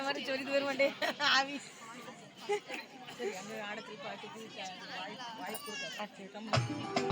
மாதிரி சொல்லிட்டு வருமாட்டே ஆவி சரி அங்கே ஆடத்தில் பாட்டுக்கு வாய்ப்பு கொடுக்க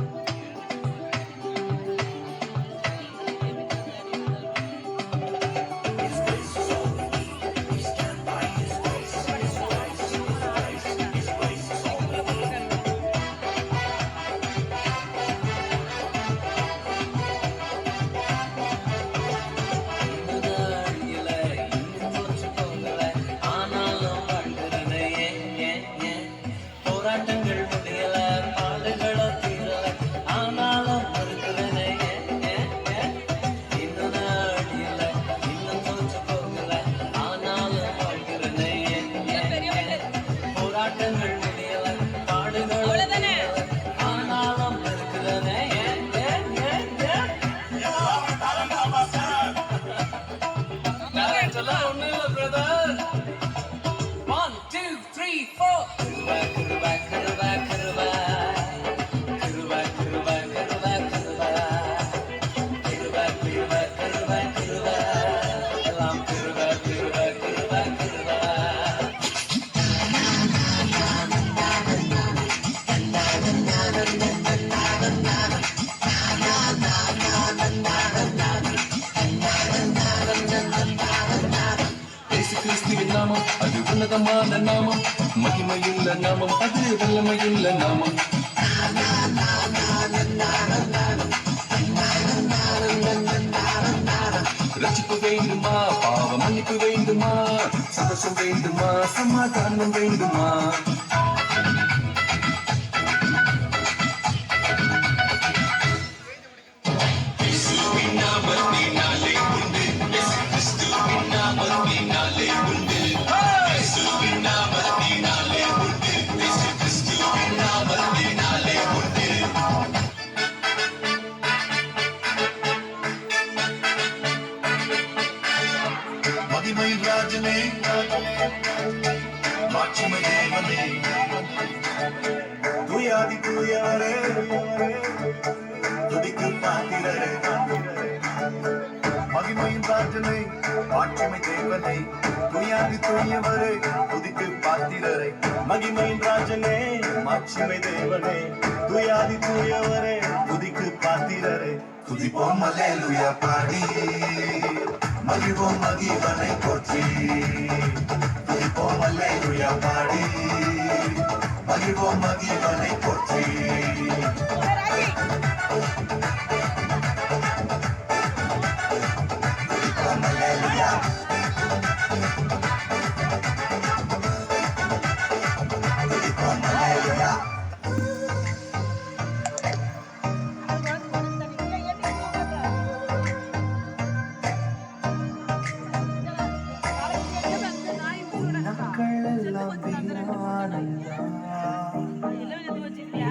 நாமம் அது உன்னதமான நாமம் மகிமையுள்ள நாமம் அது வல்லமையுள்ள நாமம் ரட்சிப்பு வேண்டுமா பாவ மன்னிப்பு வேண்டுமா சந்தோஷம் வேண்டுமா சமாதானம் வேண்டுமா ராஜனே மாட்சிமை தேவனே துயாதி துயாரே துதிக்கு பாத்திரரே மகிமையின் ராஜனே மாட்சிமை தேவனே துயாதி துயவரே துதிக்கு பாத்திரரே மகிமையின் ராஜனே மாட்சிமை தேவனே துயாதி துயவரே துதிக்கு பாத்திரரே துதிப்போம் அல்லேலூயா பாடி மகிழ்வோம் மகிவனை போற்றி துதிப்போம் அல்லேலூயா பாடி மகிழ்வோம் மகிவனை போற்றி துதிப்போம் அல்லேலூயா துதிப்போம் அல்லேலூயா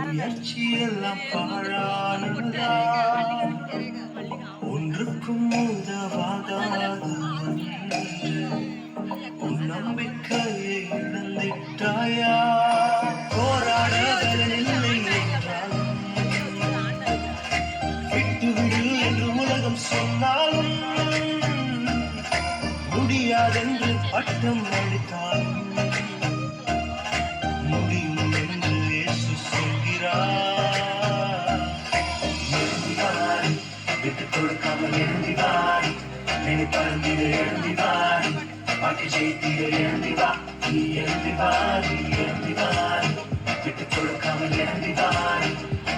முயற்சியெல்லாம் பாழானதா ஒன்றுக்கும் உதவாகாது உன் நம்பிக்கையை இழந்திட்டாயா போராட பலனில்லை என்றாலும் விட்டுவிடு என்று உலகம் சொன்னாலும் முடியாதென்று பட்டம் அளித்தாலும் முடியும் என்று இயேசு சொல்கிறார் எழுந்திவாரி விட்டுக் கொடுக்காமல் எழுந்திவாரி நினைப்பறந்திட எழுந்திவாரி பாட்டி ஜெயித்திட எழுந்திவா நீ எழுந்திவாரி எழுந்திவாரி விட்டுக் கொடுக்காமல் எழுந்திவாரி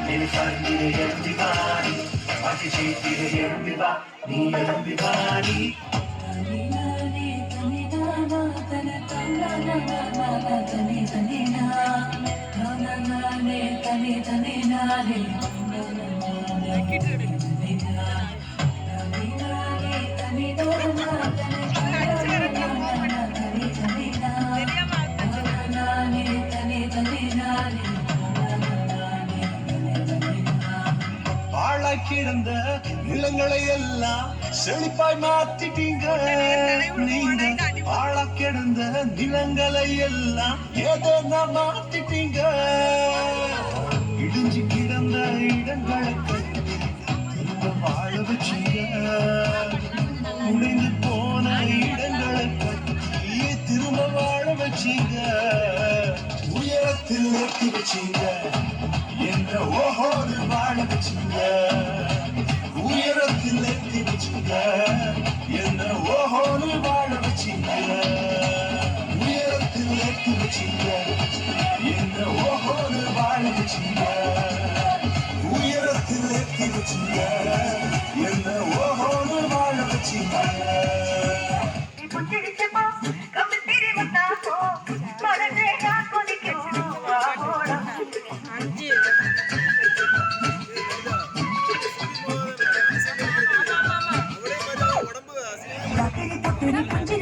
நினைப்பறந்திட எழுந்திவாரி பாட்டி ஜெயித்திட எழுந்திவா நீ எழுந்திவாரி கிடந்த நிலங்களை எல்லாம் செழிப்பாய் மாத்திட்டீங்க நீங்க ஆழ கிடந்த நிலங்களை எல்லாம் ஏதோ நான் மாத்திட்டீங்க இடிஞ்சு கிடந்த இடங்களை திரும்ப வாழ வச்சீங்க உடைந்து போன இடங்களை என்ன ஓஹோன்னு வாழ வச்சிங்க. அஞ்சு உடம்பு அசிங்க